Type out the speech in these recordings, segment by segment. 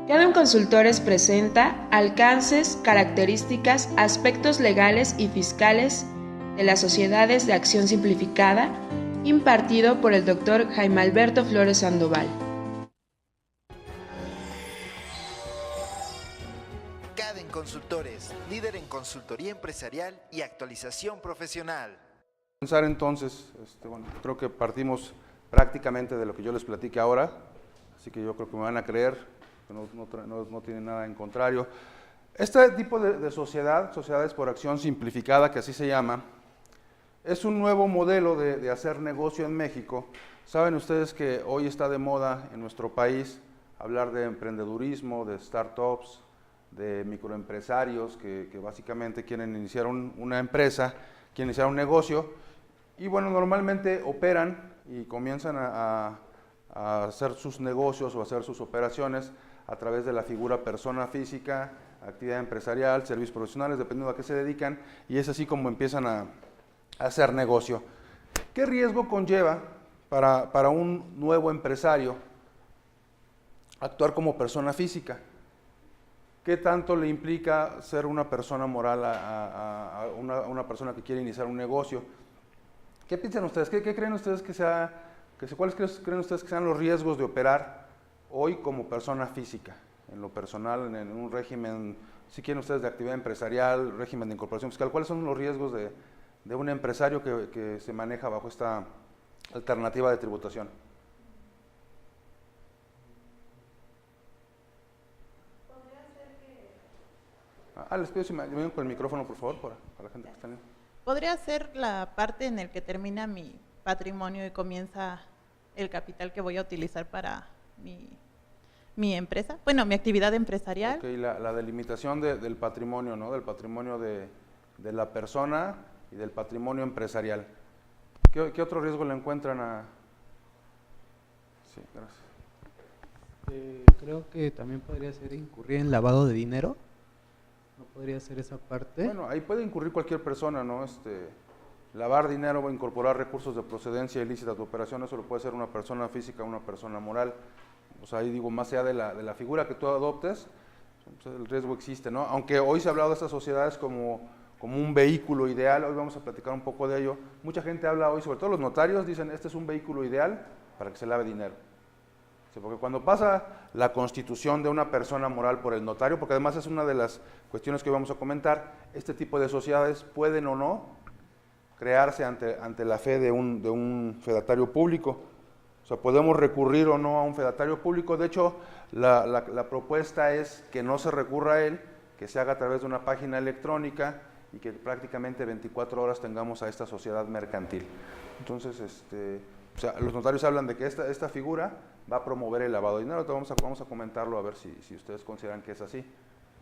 Cada Consultores presenta alcances, características, aspectos legales y fiscales de las sociedades de acción simplificada, impartido por el Dr. Jaime Alberto Flores Sandoval. Caden Consultores, líder en consultoría empresarial y actualización profesional. Comenzar entonces, creo que partimos prácticamente de lo que yo les platique ahora, así que yo creo que me van a creer, que no tiene nada en contrario. Este tipo de sociedades por acción simplificada, que así se llama, es un nuevo modelo de hacer negocio en México. Saben ustedes que hoy está de moda en nuestro país hablar de emprendedurismo, de startups, de microempresarios que básicamente quieren iniciar una empresa, quieren iniciar un negocio y bueno, normalmente operan y comienzan a hacer sus negocios o hacer sus operaciones a través de la figura persona física, actividad empresarial, servicios profesionales, dependiendo a qué se dedican, y es así como empiezan a hacer negocio. ¿Qué riesgo conlleva para un nuevo empresario actuar como persona física? ¿Qué tanto le implica ser una persona moral a una persona que quiere iniciar un negocio? ¿Qué piensan ustedes? ¿Qué creen ustedes cuáles creen ustedes que sean los riesgos de operar hoy como persona física? En lo personal, en un régimen, si quieren ustedes, de actividad empresarial, régimen de incorporación fiscal, ¿cuáles son los riesgos de un empresario que se maneja bajo esta alternativa de tributación? Les pido si me ayudan con el micrófono, por favor, para la gente que está en... ¿Podría ser la parte en la que termina mi patrimonio y comienza el capital que voy a utilizar para mi empresa? Bueno, mi actividad empresarial. Ok, la delimitación del patrimonio, ¿no? Del patrimonio de la persona y del patrimonio empresarial. ¿Qué otro riesgo le encuentran a...? Sí, gracias. Creo que también podría ser incurrir en lavado de dinero. ¿No podría ser esa parte? Bueno, ahí puede incurrir cualquier persona, ¿no? Lavar dinero o incorporar recursos de procedencia ilícita a tu operación, eso lo puede hacer una persona física o una persona moral. O sea, ahí digo, más allá de la figura que tú adoptes, pues el riesgo existe, ¿no? Aunque hoy se ha hablado de estas sociedades como un vehículo ideal, hoy vamos a platicar un poco de ello. Mucha gente habla hoy, sobre todo los notarios, dicen, este es un vehículo ideal para que se lave dinero. Porque cuando pasa la constitución de una persona moral por el notario, porque además es una de las cuestiones que vamos a comentar, este tipo de sociedades pueden o no crearse ante la fe de un fedatario público. O sea, podemos recurrir o no a un fedatario público. De hecho, la propuesta es que no se recurra a él, que se haga a través de una página electrónica y que prácticamente 24 horas tengamos a esta sociedad mercantil. Entonces, o sea, los notarios hablan de que esta figura va a promover el lavado de dinero. Entonces vamos a comentarlo a ver si ustedes consideran que es así.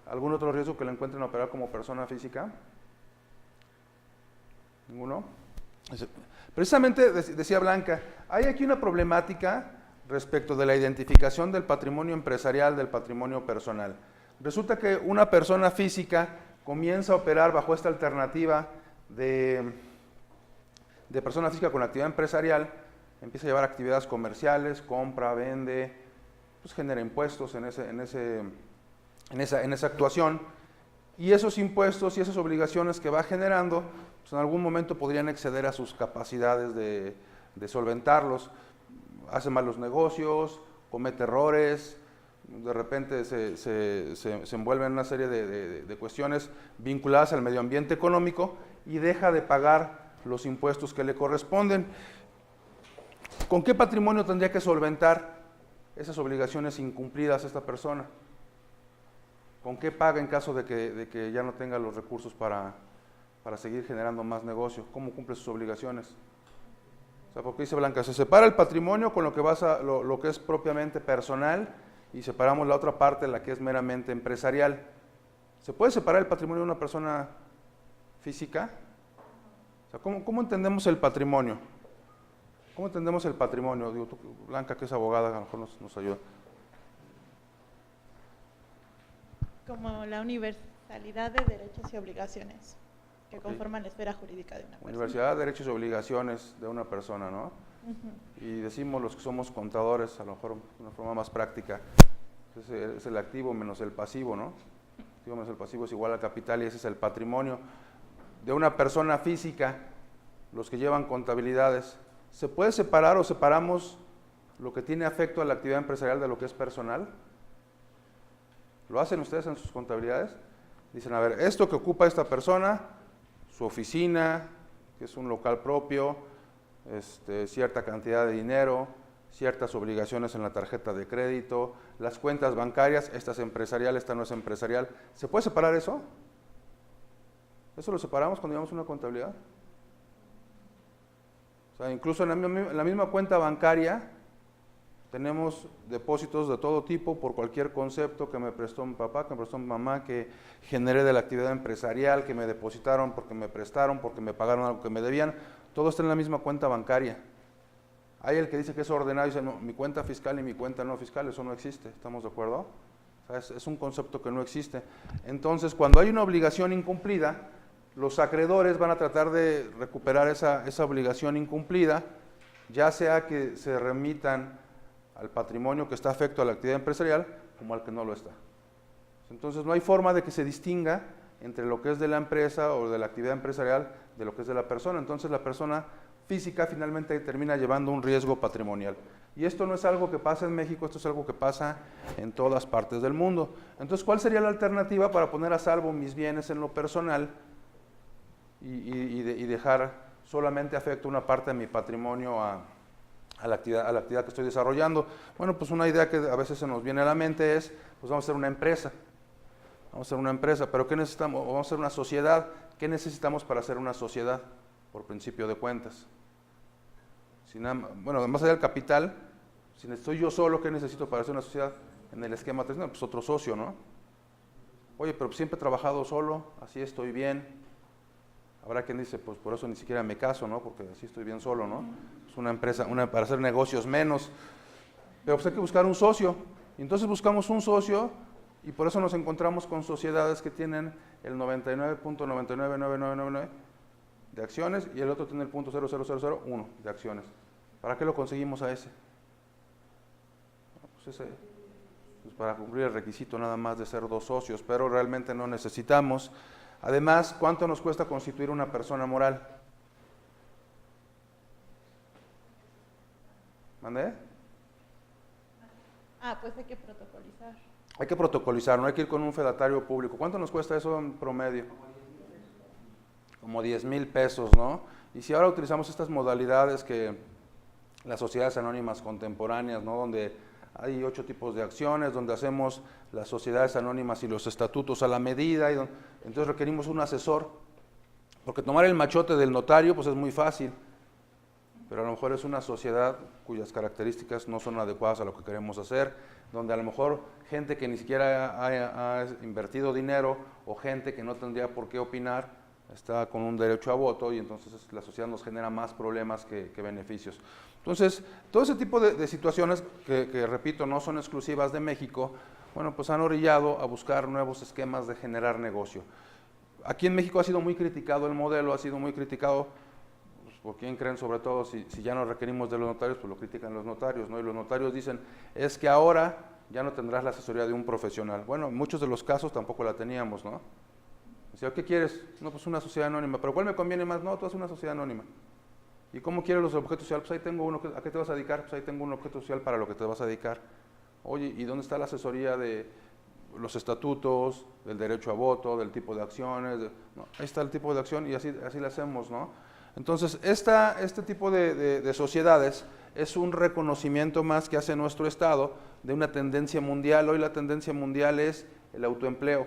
¿Algún otro riesgo que le encuentren a operar como persona física? ¿Ninguno? Precisamente decía Blanca, hay aquí una problemática respecto de la identificación del patrimonio empresarial del patrimonio personal. Resulta que una persona física comienza a operar bajo esta alternativa de persona física con actividad empresarial, empieza a llevar actividades comerciales, compra, vende, pues genera impuestos en esa actuación, y esos impuestos y esas obligaciones que va generando, pues en algún momento podrían exceder a sus capacidades de solventarlos. Hace malos negocios, comete errores, de repente se envuelve en una serie de cuestiones vinculadas al medio ambiente económico y deja de pagar los impuestos que le corresponden. ¿Con qué patrimonio tendría que solventar esas obligaciones incumplidas esta persona? ¿Con qué paga en caso de que ya no tenga los recursos para seguir generando más negocio? ¿Cómo cumple sus obligaciones? O sea, porque dice Blanca, se separa el patrimonio con lo que es propiamente personal y separamos la otra parte, la que es meramente empresarial. ¿Se puede separar el patrimonio de una persona física? O sea, ¿cómo entendemos el patrimonio? ¿Cómo entendemos el patrimonio? Digo, tú, Blanca, que es abogada, a lo mejor nos ayuda. Como la universalidad de derechos y obligaciones que conforman la esfera jurídica de una persona. Universalidad de derechos y obligaciones de una persona, ¿no? Y decimos los que somos contadores, a lo mejor de una forma más práctica, Es el activo menos el pasivo, ¿no? El activo menos el pasivo es igual al capital y ese es el patrimonio de una persona física, los que llevan contabilidades. ¿Se puede separar o separamos lo que tiene afecto a la actividad empresarial de lo que es personal? ¿Lo hacen ustedes en sus contabilidades? Dicen, a ver, esto que ocupa esta persona, su oficina, que es un local propio, cierta cantidad de dinero, ciertas obligaciones en la tarjeta de crédito, las cuentas bancarias, esta es empresarial, esta no es empresarial. ¿Se puede separar eso? ¿Eso lo separamos cuando llevamos una contabilidad? O sea, incluso en la misma cuenta bancaria tenemos depósitos de todo tipo por cualquier concepto que me prestó mi papá, que me prestó mi mamá, que generé de la actividad empresarial, que me depositaron porque me prestaron, porque me pagaron algo que me debían. Todo está en la misma cuenta bancaria. Hay el que dice que es ordenado y dice, no, mi cuenta fiscal y mi cuenta no fiscal, eso no existe. ¿Estamos de acuerdo? O sea, es un concepto que no existe. Entonces, cuando hay una obligación incumplida, los acreedores van a tratar de recuperar esa obligación incumplida, ya sea que se remitan al patrimonio que está afecto a la actividad empresarial como al que no lo está. Entonces no hay forma de que se distinga entre lo que es de la empresa o de la actividad empresarial de lo que es de la persona. Entonces la persona física finalmente termina llevando un riesgo patrimonial. Y esto no es algo que pasa en México, esto es algo que pasa en todas partes del mundo. Entonces, ¿cuál sería la alternativa para poner a salvo mis bienes en lo personal y dejar solamente afecto una parte de mi patrimonio a la actividad que estoy desarrollando? Bueno, pues una idea que a veces se nos viene a la mente es, pues vamos a hacer una empresa. Vamos a hacer una empresa, pero ¿qué necesitamos? Vamos a hacer una sociedad. ¿Qué necesitamos para hacer una sociedad? Por principio de cuentas. Bueno, más allá del capital, si estoy yo solo, ¿qué necesito para hacer una sociedad? En el esquema tradicional, pues otro socio, ¿no? Oye, pero siempre he trabajado solo, así estoy bien. Habrá quien dice, pues por eso ni siquiera me caso, ¿no? Porque así estoy bien solo, ¿no? Es una empresa, para hacer negocios menos. Pero pues hay que buscar un socio. Y entonces buscamos un socio y por eso nos encontramos con sociedades que tienen el 99.999999 de acciones y el otro tiene el .00001 de acciones. ¿Para qué lo conseguimos a ese? Pues para cumplir el requisito nada más de ser dos socios, pero realmente no necesitamos. Además, ¿cuánto nos cuesta constituir una persona moral? ¿Mandé? Pues hay que protocolizar. Hay que protocolizar, no hay que ir con un fedatario público. ¿Cuánto nos cuesta eso en promedio? Como 10,000 pesos, ¿no? Y si ahora utilizamos estas modalidades que las sociedades anónimas contemporáneas, ¿no? Donde hay 8 tipos de acciones, donde hacemos las sociedades anónimas y los estatutos a la medida, entonces requerimos un asesor, porque tomar el machote del notario pues es muy fácil, pero a lo mejor es una sociedad cuyas características no son adecuadas a lo que queremos hacer, donde a lo mejor gente que ni siquiera ha invertido dinero o gente que no tendría por qué opinar está con un derecho a voto y entonces la sociedad nos genera más problemas que beneficios. Entonces, todo ese tipo de situaciones que repito, no son exclusivas de México, bueno, pues han orillado a buscar nuevos esquemas de generar negocio. Aquí en México ha sido muy criticado el modelo, ha sido muy criticado, pues, ¿por quién creen? Sobre todo, si ya no requerimos de los notarios, pues lo critican los notarios, ¿no? Y los notarios dicen, es que ahora ya no tendrás la asesoría de un profesional. Bueno, en muchos de los casos tampoco la teníamos, ¿no? Decía, ¿qué quieres? No, pues una sociedad anónima. ¿Pero cuál me conviene más? No, tú haces una sociedad anónima. ¿Y cómo quieres los objetos sociales? Pues ahí tengo uno. ¿A qué te vas a dedicar? Pues ahí tengo un objeto social para lo que te vas a dedicar. Oye, ¿y dónde está la asesoría de los estatutos, del derecho a voto, del tipo de acciones? No, ahí está el tipo de acción y así le hacemos, ¿no? Entonces, este tipo de sociedades es un reconocimiento más que hace nuestro Estado de una tendencia mundial. Hoy la tendencia mundial es el autoempleo,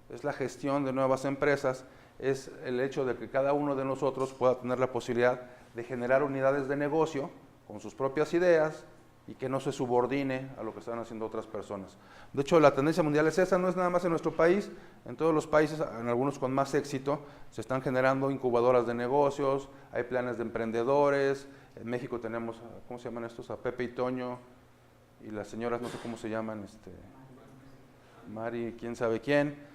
es la gestión de nuevas empresas, es el hecho de que cada uno de nosotros pueda tener la posibilidad de generar unidades de negocio con sus propias ideas y que no se subordine a lo que están haciendo otras personas. De hecho, la tendencia mundial es esa, no es nada más en nuestro país, en todos los países, en algunos con más éxito, se están generando incubadoras de negocios, hay planes de emprendedores, en México tenemos, ¿cómo se llaman estos? A Pepe y Toño, y las señoras, no sé cómo se llaman, Mari, quién sabe quién,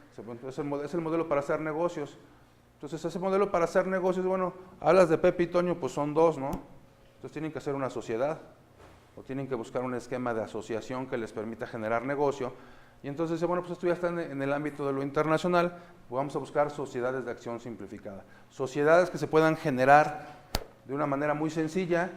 es el modelo para hacer negocios. Entonces, ese modelo para hacer negocios, bueno, hablas de Pepe y Toño, pues son dos, ¿no? Entonces tienen que hacer una sociedad. o tienen que buscar un esquema de asociación que les permita generar negocio. Y entonces dice, bueno, pues esto ya está en el ámbito de lo internacional, pues vamos a buscar sociedades de acción simplificada. Sociedades que se puedan generar de una manera muy sencilla,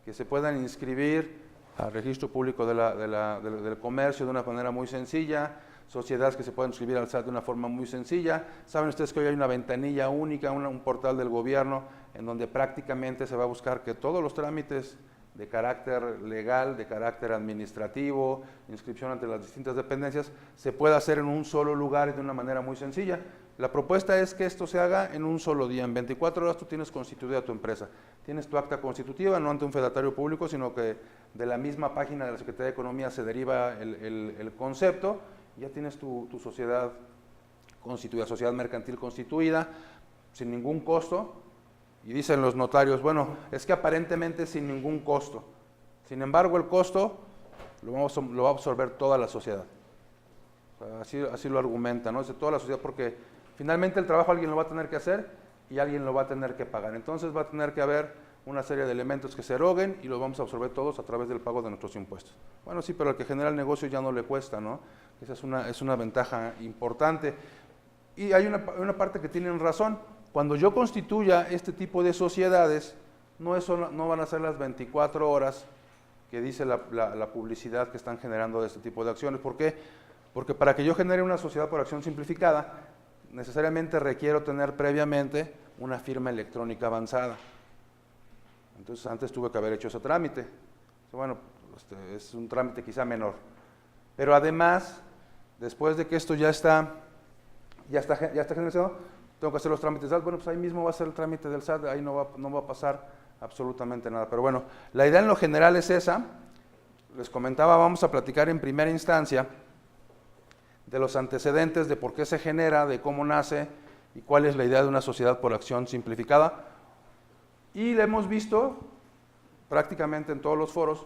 que se puedan inscribir al registro público del comercio de una manera muy sencilla, sociedades que se puedan inscribir al SAT de una forma muy sencilla. Saben ustedes que hoy hay una ventanilla única, un portal del gobierno, en donde prácticamente se va a buscar que todos los trámites de carácter legal, de carácter administrativo, inscripción ante las distintas dependencias, se pueda hacer en un solo lugar y de una manera muy sencilla. La propuesta es que esto se haga en un solo día. En 24 horas tú tienes constituida tu empresa. Tienes tu acta constitutiva, no ante un fedatario público, sino que de la misma página de la Secretaría de Economía se deriva el concepto. Ya tienes tu sociedad constituida, sociedad mercantil constituida, sin ningún costo. Y dicen los notarios, bueno, es que aparentemente sin ningún costo. Sin embargo, el costo lo va a absorber toda la sociedad. O sea, así lo argumenta, ¿no? Es de toda la sociedad, porque finalmente el trabajo alguien lo va a tener que hacer y alguien lo va a tener que pagar. Entonces va a tener que haber una serie de elementos que se eroguen y los vamos a absorber todos a través del pago de nuestros impuestos. Bueno, sí, pero al que genera el negocio ya no le cuesta, ¿no? Esa es una ventaja importante. Y hay una parte que tienen razón. Cuando yo constituya este tipo de sociedades, no van a ser las 24 horas que dice la publicidad que están generando de este tipo de acciones. ¿Por qué? Porque para que yo genere una sociedad por acción simplificada, necesariamente requiero tener previamente una firma electrónica avanzada. Entonces antes tuve que haber hecho ese trámite. Bueno, es un trámite quizá menor. Pero además, después de que esto ya está generado, tengo que hacer los trámites del SAT. Bueno, pues ahí mismo va a ser el trámite del SAT, ahí no va a pasar absolutamente nada. Pero bueno, la idea en lo general es esa. Les comentaba, vamos a platicar en primera instancia de los antecedentes, de por qué se genera, de cómo nace y cuál es la idea de una sociedad por acción simplificada. Y la hemos visto prácticamente en todos los foros,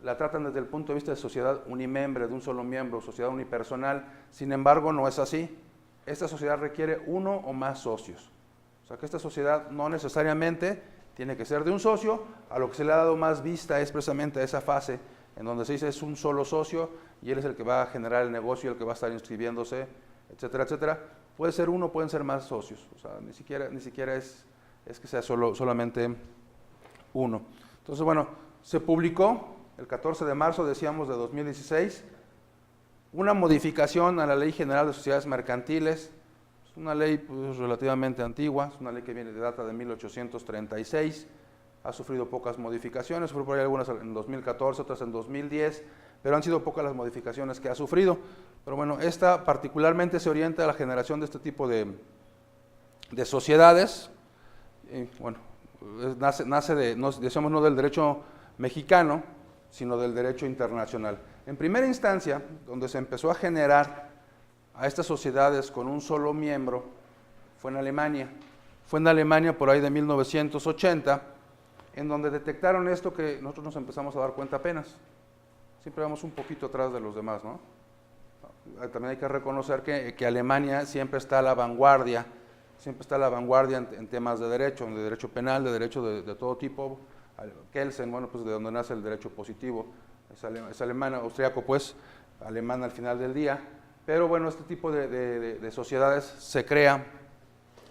la tratan desde el punto de vista de sociedad unimembre, de un solo miembro, sociedad unipersonal. Sin embargo, no es así. Esta sociedad requiere uno o más socios. O sea que esta sociedad no necesariamente tiene que ser de un socio. A lo que se le ha dado más vista es precisamente a esa fase en donde se dice es un solo socio y él es el que va a generar el negocio, el que va a estar inscribiéndose, etcétera, etcétera. Puede ser uno, pueden ser más socios. O sea, ni siquiera es que sea solamente uno. Entonces, bueno, se publicó el 14 de marzo, decíamos, de 2016, una modificación a la Ley General de Sociedades Mercantiles. Es una ley pues, relativamente antigua, es una ley que data de 1836, ha sufrido pocas modificaciones, por ahí algunas en 2014, otras en 2010, pero han sido pocas las modificaciones que ha sufrido. Pero bueno, esta particularmente se orienta a la generación de este tipo de sociedades. Y, bueno, nace decíamos no del derecho mexicano, sino del derecho internacional. En primera instancia, donde se empezó a generar a estas sociedades con un solo miembro, fue en Alemania. Fue en Alemania por ahí de 1980, en donde detectaron esto que nosotros nos empezamos a dar cuenta apenas. Siempre vamos un poquito atrás de los demás, ¿no? También hay que reconocer que Alemania siempre está a la vanguardia, en temas de derecho penal, de derecho de todo tipo. Kelsen, bueno, pues de donde nace el derecho positivo, es alemán, austriaco, pues, alemán al final del día. Pero bueno, este tipo de sociedades se crea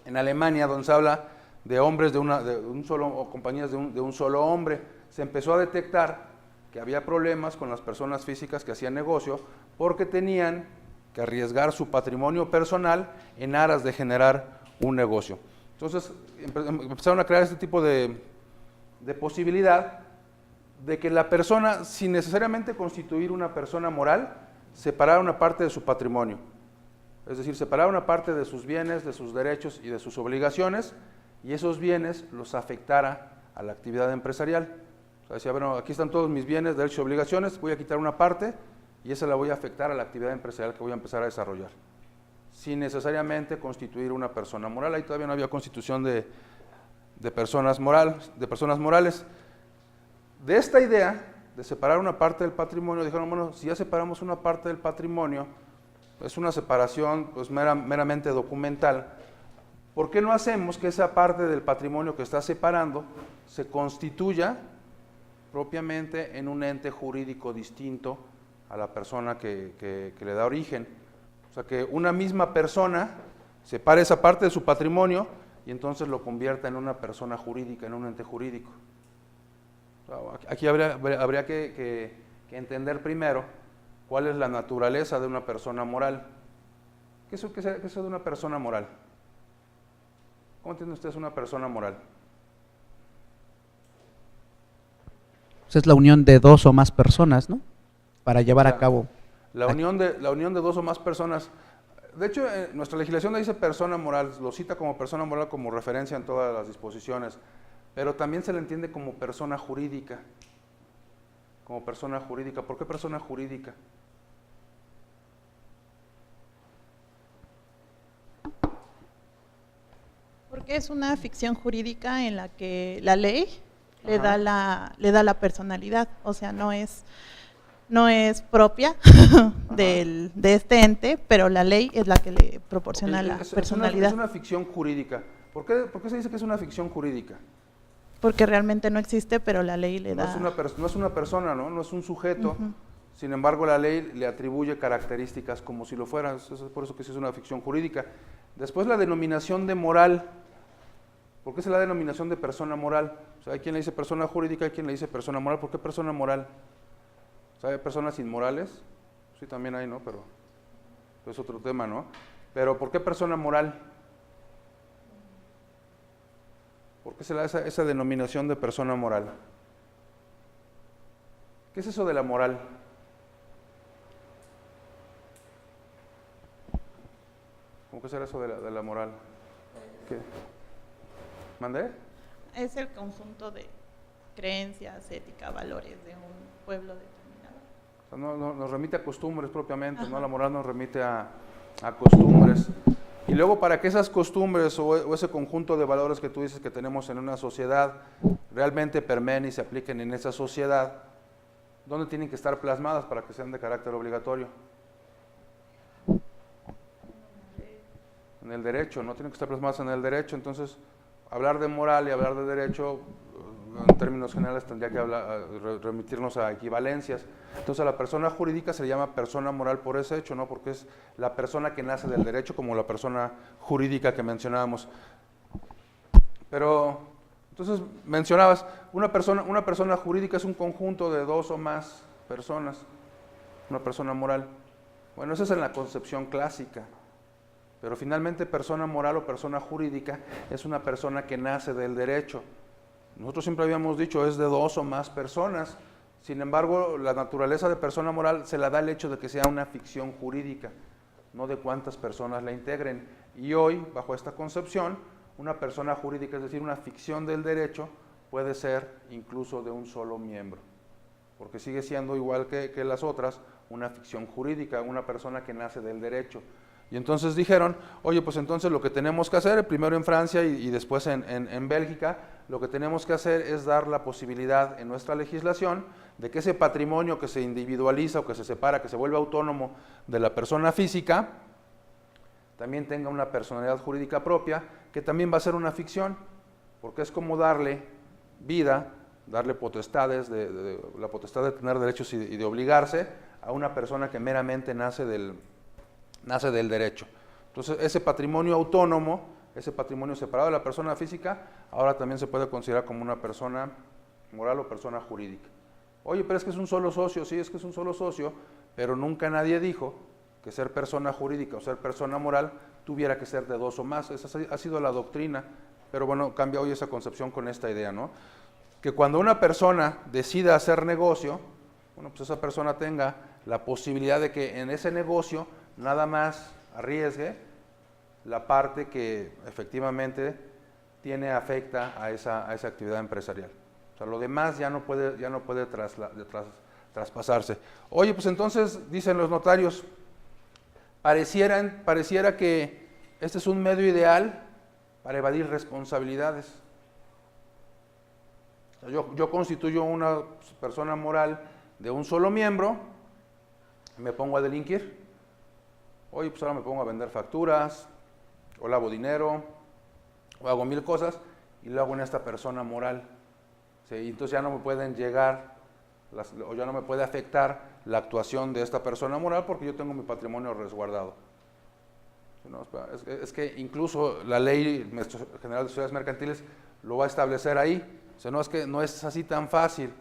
en Alemania, donde se habla de hombres de un solo, o compañías de un solo hombre. Se empezó a detectar que había problemas con las personas físicas que hacían negocio porque tenían que arriesgar su patrimonio personal en aras de generar un negocio. Entonces empezaron a crear este tipo de posibilidad de que la persona, sin necesariamente constituir una persona moral, separara una parte de su patrimonio. Es decir, separara una parte de sus bienes, de sus derechos y de sus obligaciones, y esos bienes los afectara a la actividad empresarial. O sea, decía, bueno, aquí están todos mis bienes, derechos y obligaciones, voy a quitar una parte y esa la voy a afectar a la actividad empresarial que voy a empezar a desarrollar, sin necesariamente constituir una persona moral. Ahí todavía no había constitución de personas morales. De esta idea de separar una parte del patrimonio, dijeron, bueno, si ya separamos una parte del patrimonio, es una separación pues, meramente documental, ¿por qué no hacemos que esa parte del patrimonio que está separando se constituya propiamente en un ente jurídico distinto a la persona que le da origen. O sea, que una misma persona separe esa parte de su patrimonio y entonces lo convierta en una persona jurídica, en un ente jurídico. Aquí habría que entender primero cuál es la naturaleza de una persona moral. ¿Qué es eso de una persona moral? ¿Cómo entiende usted una persona moral? Pues es la unión de dos o más personas, ¿no? Para llevar a cabo. La unión de dos o más personas. De hecho, nuestra legislación dice persona moral, lo cita como persona moral como referencia en todas las disposiciones, pero también se le entiende como persona jurídica. Como persona jurídica. ¿Por qué persona jurídica? Porque es una ficción jurídica en la que la ley le da la personalidad, o sea, no es propia de este ente, pero la ley es la que le proporciona la personalidad. Es una ficción jurídica. ¿Por qué se dice que es una ficción jurídica? Porque realmente no existe, pero la ley le da. No es una persona, no es un sujeto. Sin embargo, la ley le atribuye características como si lo fuera. Es por eso que sí es una ficción jurídica. Después, la denominación de moral. ¿Por qué se la denominación de persona moral? O sea, hay quien le dice persona jurídica, hay quien le dice persona moral. ¿Por qué persona moral? O sea, ¿hay personas inmorales? Sí, también hay, ¿no? Pero es otro tema, ¿no? Pero ¿por qué persona moral? ¿Por qué se le da esa denominación de persona moral? ¿Qué es eso de la moral? ¿Cómo que será eso de la moral? ¿Qué? ¿Mandé? Es el conjunto de creencias, ética, valores de un pueblo determinado. O sea, no nos remite a costumbres propiamente, ¿no? La moral nos remite a costumbres. Y luego, para que esas costumbres o ese conjunto de valores que tú dices que tenemos en una sociedad realmente permeen y se apliquen en esa sociedad, ¿dónde tienen que estar plasmadas para que sean de carácter obligatorio? En el derecho, ¿no? Tienen que estar plasmadas en el derecho. Entonces, hablar de moral y hablar de derecho, en términos generales, tendría que remitirnos a equivalencias. Entonces, a la persona jurídica se le llama persona moral por ese hecho, ¿no? Porque es la persona que nace del derecho, como la persona jurídica que mencionábamos. Pero, entonces, mencionabas, una persona jurídica es un conjunto de dos o más personas, una persona moral. Bueno, eso es en la concepción clásica. Pero finalmente, persona moral o persona jurídica es una persona que nace del derecho. Nosotros siempre habíamos dicho, es de dos o más personas. Sin embargo, la naturaleza de persona moral se la da el hecho de que sea una ficción jurídica, no de cuántas personas la integren. Y hoy, bajo esta concepción, una persona jurídica, es decir, una ficción del derecho, puede ser incluso de un solo miembro, porque sigue siendo igual que las otras, una ficción jurídica, una persona que nace del derecho. Y entonces dijeron, oye, pues entonces lo que tenemos que hacer, primero en Francia y después en Bélgica, lo que tenemos que hacer es dar la posibilidad en nuestra legislación de que ese patrimonio que se individualiza o que se separa, que se vuelve autónomo de la persona física, también tenga una personalidad jurídica propia, que también va a ser una ficción, porque es como darle vida, darle potestades, la potestad de tener derechos y de obligarse a una persona que meramente nace del derecho. Entonces, ese patrimonio autónomo, ese patrimonio separado de la persona física, ahora también se puede considerar como una persona moral o persona jurídica. Oye, pero es que es un solo socio. Sí, es que es un solo socio, pero nunca nadie dijo que ser persona jurídica o ser persona moral tuviera que ser de dos o más. Esa ha sido la doctrina, pero bueno, cambia hoy esa concepción con esta idea, ¿no? Que cuando una persona decida hacer negocio, bueno, pues esa persona tenga la posibilidad de que en ese negocio nada más arriesgue la parte que efectivamente afecta a esa actividad empresarial. O sea, lo demás ya no puede traspasarse. Oye, pues entonces, dicen los notarios, pareciera que este es un medio ideal para evadir responsabilidades. O sea, yo constituyo una persona moral de un solo miembro, me pongo a delinquir. Oye, pues ahora me pongo a vender facturas, o lavo dinero, o hago 1000 cosas, y lo hago en esta persona moral. ¿sí? Y entonces ya no me pueden llegar, o ya no me puede afectar la actuación de esta persona moral porque yo tengo mi patrimonio resguardado. No, es que incluso la Ley General de Sociedades Mercantiles lo va a establecer ahí. O sea, no es que no es así tan fácil.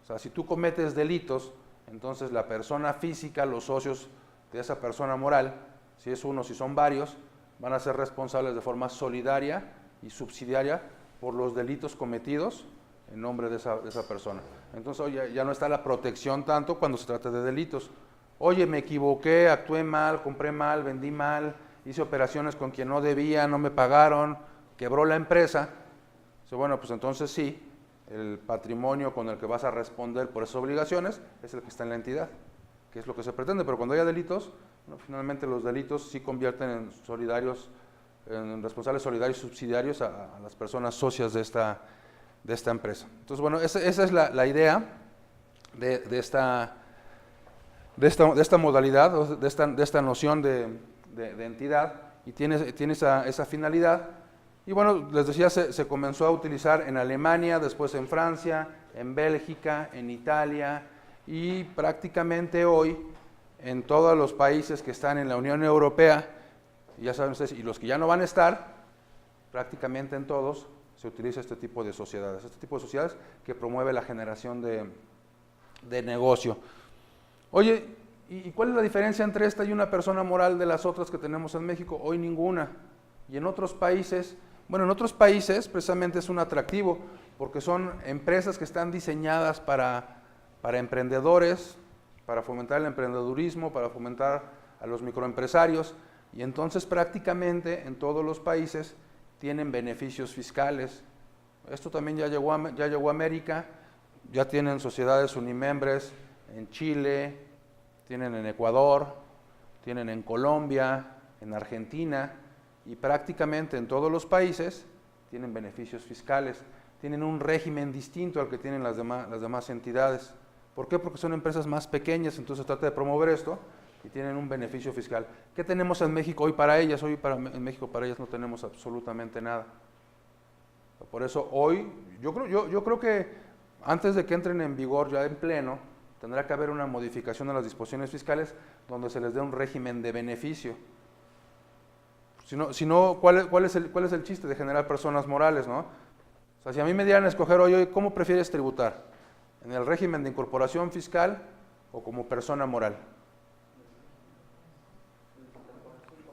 O sea, si tú cometes delitos, entonces la persona física, los socios de esa persona moral, si es uno, si son varios, van a ser responsables de forma solidaria y subsidiaria por los delitos cometidos en nombre de esa persona. Entonces, oye, ya no está la protección tanto cuando se trata de delitos. Oye, me equivoqué, actué mal, compré mal, vendí mal, hice operaciones con quien no debía, no me pagaron, quebró la empresa. Bueno, pues entonces sí, el patrimonio con el que vas a responder por esas obligaciones es el que está en la entidad, que es lo que se pretende. Pero cuando haya delitos, bueno, finalmente los delitos sí convierten en solidarios, en responsables solidarios subsidiarios a las personas socias de esta empresa. Entonces, bueno, esa es la idea de esta modalidad, de esta noción de entidad, y tiene esa finalidad. Y bueno, les decía, se comenzó a utilizar en Alemania, después en Francia, en Bélgica, en Italia, y prácticamente hoy en todos los países que están en la Unión Europea, y ya saben ustedes, y los que ya no van a estar, prácticamente en todos se utiliza este tipo de sociedades que promueve la generación de negocio. Oye, ¿y cuál es la diferencia entre esta y una persona moral de las otras que tenemos en México? Hoy ninguna. Y en otros países, bueno, en otros países precisamente es un atractivo, porque son empresas que están diseñadas para emprendedores, para fomentar el emprendedurismo, para fomentar a los microempresarios, y entonces prácticamente en todos los países tienen beneficios fiscales. Esto también ya llegó a América, ya tienen sociedades unimembres en Chile, tienen en Ecuador, tienen en Colombia, en Argentina, y prácticamente en todos los países tienen beneficios fiscales, tienen un régimen distinto al que tienen las demás entidades. ¿Por qué? Porque son empresas más pequeñas, entonces se trata de promover esto y tienen un beneficio fiscal. ¿Qué tenemos en México hoy para ellas? En México para ellas no tenemos absolutamente nada. Por eso hoy, yo creo que antes de que entren en vigor ya en pleno, tendrá que haber una modificación de las disposiciones fiscales donde se les dé un régimen de beneficio. Si no, ¿cuál es el chiste de generar personas morales, no? O sea, si a mí me dieran a escoger hoy, ¿cómo prefieres tributar? ¿En el régimen de incorporación fiscal o como persona moral?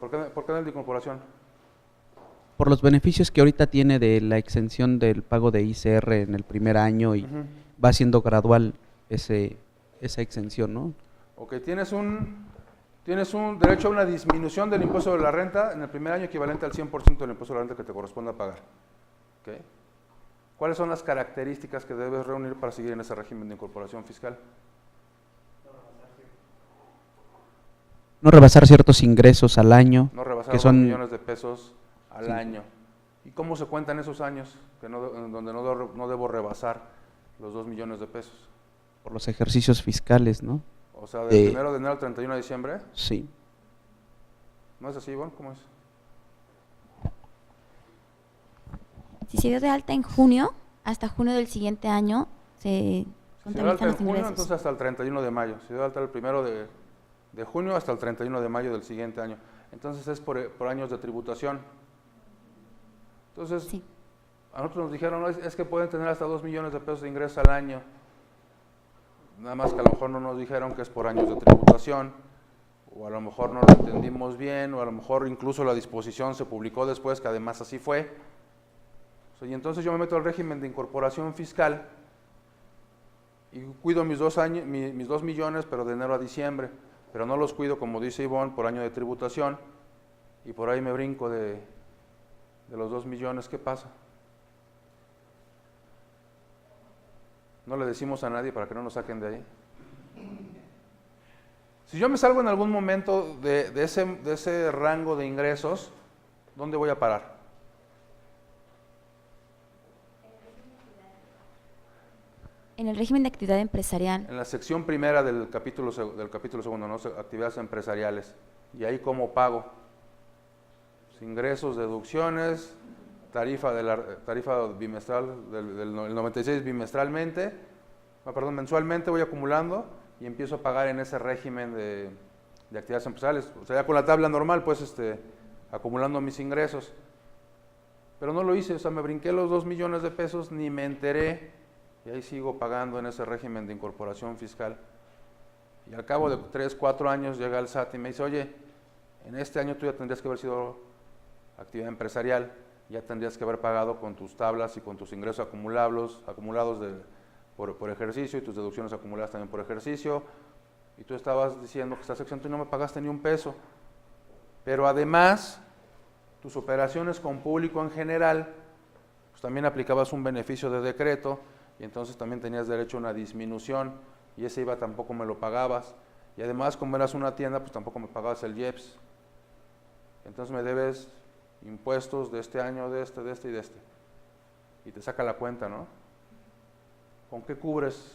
¿Por qué en el de incorporación? Por los beneficios que ahorita tiene de la exención del pago de ICR en el primer año y va siendo gradual esa exención, ¿no? Ok, tienes un derecho a una disminución del impuesto sobre la renta en el primer año equivalente al 100% del impuesto sobre la renta que te corresponde pagar. ¿Okay? ¿Cuáles son las características que debes reunir para seguir en ese régimen de incorporación fiscal? No rebasar ciertos ingresos al año. No rebasar que son 2 millones de pesos al año. ¿Y cómo se cuentan esos años donde no debo rebasar los 2 millones de pesos? Por los ejercicios fiscales, ¿no? O sea, del 1 de enero al 31 de diciembre. Sí. ¿No es así, Ivonne? ¿Cómo es? Si se dio de alta en junio, hasta junio del siguiente año se Si se dio alta contabilizan en los junio, ingresos. entonces hasta el 31 de mayo. Si se dio alta el 1 de junio hasta el 31 de mayo del siguiente año. Entonces es por años de tributación. Entonces, Sí. a nosotros nos dijeron, no, es que pueden tener hasta 2 millones de pesos de ingresos al año. Nada más que a lo mejor no nos dijeron que es por años de tributación, o a lo mejor no lo entendimos bien, o a lo mejor incluso la disposición se publicó después, que además así fue. O sea, y entonces yo me meto al régimen de incorporación fiscal y cuido mis 2 millones, pero de enero a diciembre, pero no los cuido, como dice Ivonne, por año de tributación, y por ahí me brinco de los 2 millones. ¿Qué pasa? No le decimos a nadie para que no nos saquen de ahí. Si yo me salgo en algún momento de ese rango de ingresos, ¿dónde voy a parar? En el régimen de actividad empresarial. En la sección primera del capítulo segundo, ¿no? Actividades empresariales. Y ahí, ¿cómo pago? Ingresos, deducciones, tarifa bimestral, el 96 bimestralmente, mensualmente voy acumulando y empiezo a pagar en ese régimen de actividades empresariales. O sea, ya con la tabla normal, pues acumulando mis ingresos. Pero no lo hice, o sea, me brinqué los 2 millones de pesos, ni me enteré, y ahí sigo pagando en ese régimen de incorporación fiscal. Y al cabo de 3, 4 años llega el SAT y me dice, oye, en este año tú ya tendrías que haber sido actividad empresarial, ya tendrías que haber pagado con tus tablas y con tus ingresos acumulados por ejercicio y tus deducciones acumuladas también por ejercicio, y tú estabas diciendo que estás exento y no me pagaste ni un peso. Pero además, tus operaciones con público en general, pues también aplicabas un beneficio de decreto y entonces también tenías derecho a una disminución y ese IVA tampoco me lo pagabas. Y además, como eras una tienda, pues tampoco me pagabas el IEPS. Entonces me debes impuestos de este año, de este y de este. Y te saca la cuenta, ¿no? ¿Con qué cubres?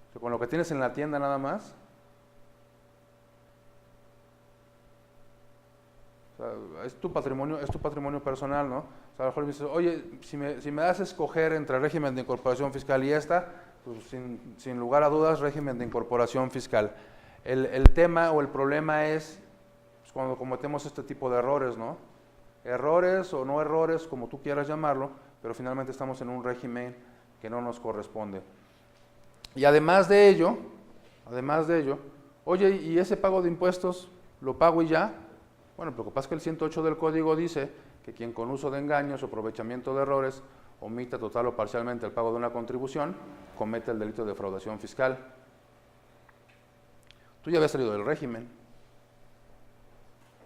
O sea, ¿con lo que tienes en la tienda nada más? O sea, es tu patrimonio personal, ¿no? O sea, a lo mejor me dices, oye, si me das a escoger entre régimen de incorporación fiscal y esta, pues sin lugar a dudas, régimen de incorporación fiscal. El tema o el problema es pues, cuando cometemos este tipo de errores, ¿no? Errores o no errores, como tú quieras llamarlo, pero finalmente estamos en un régimen que no nos corresponde. Y además de ello, oye, ¿y ese pago de impuestos lo pago y ya? Bueno, lo que pasa es que el 108 del Código dice que quien con uso de engaños o aprovechamiento de errores omita total o parcialmente el pago de una contribución, comete el delito de defraudación fiscal. Tú ya habías salido del régimen.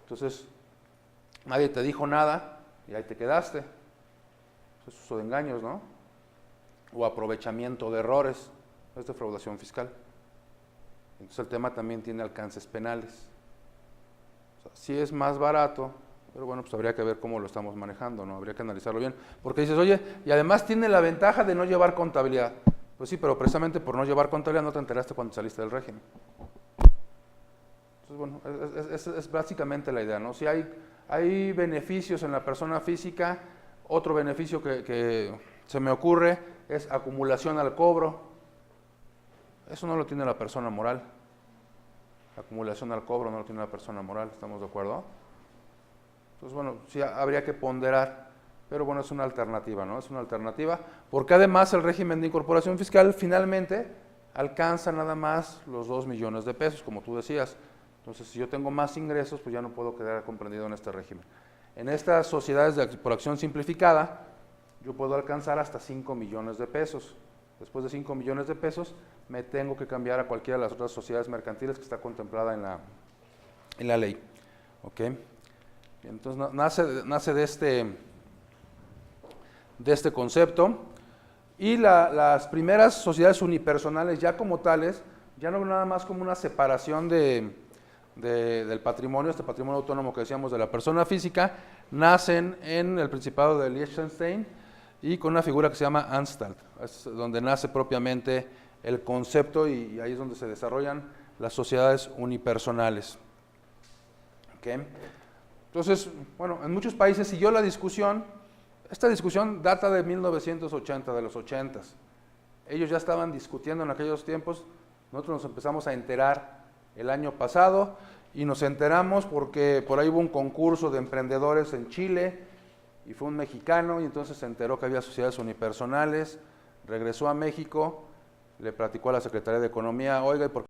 Entonces, nadie te dijo nada y ahí te quedaste. Eso es uso de engaños, ¿no? O aprovechamiento de errores, es defraudación fiscal. Entonces el tema también tiene alcances penales. O sea, sí es más barato, pero bueno, pues habría que ver cómo lo estamos manejando, ¿no? Habría que analizarlo bien. Porque dices, oye, y además tiene la ventaja de no llevar contabilidad. Pues sí, pero precisamente por no llevar contabilidad no te enteraste cuando saliste del régimen. Entonces, bueno, es básicamente la idea, ¿no? Si hay beneficios en la persona física, otro beneficio que se me ocurre es acumulación al cobro. Eso no lo tiene la persona moral. Acumulación al cobro no lo tiene la persona moral, ¿estamos de acuerdo? Entonces, bueno, sí habría que ponderar, pero bueno, es una alternativa, ¿no? Es una alternativa, porque además el régimen de incorporación fiscal finalmente alcanza nada más los 2 millones de pesos, como tú decías. Entonces, si yo tengo más ingresos, pues ya no puedo quedar comprendido en este régimen. En estas sociedades por acción simplificada, yo puedo alcanzar hasta 5 millones de pesos. Después de 5 millones de pesos, me tengo que cambiar a cualquiera de las otras sociedades mercantiles que está contemplada en la ley. ¿Ok? Entonces, nace de este concepto. Y las primeras sociedades unipersonales, ya como tales, ya no nada más como una separación del patrimonio, este patrimonio autónomo que decíamos de la persona física, nacen en el Principado de Liechtenstein y con una figura que se llama Anstalt, es donde nace propiamente el concepto y ahí es donde se desarrollan las sociedades unipersonales. ¿Okay? Entonces, bueno, en muchos países siguió la discusión. Esta discusión data de 1980, de los 80s. Ellos ya estaban discutiendo en aquellos tiempos, nosotros nos empezamos a enterar el año pasado y nos enteramos porque por ahí hubo un concurso de emprendedores en Chile y fue un mexicano y entonces se enteró que había sociedades unipersonales, regresó a México, le platicó a la Secretaría de Economía, oiga, ¿y por qué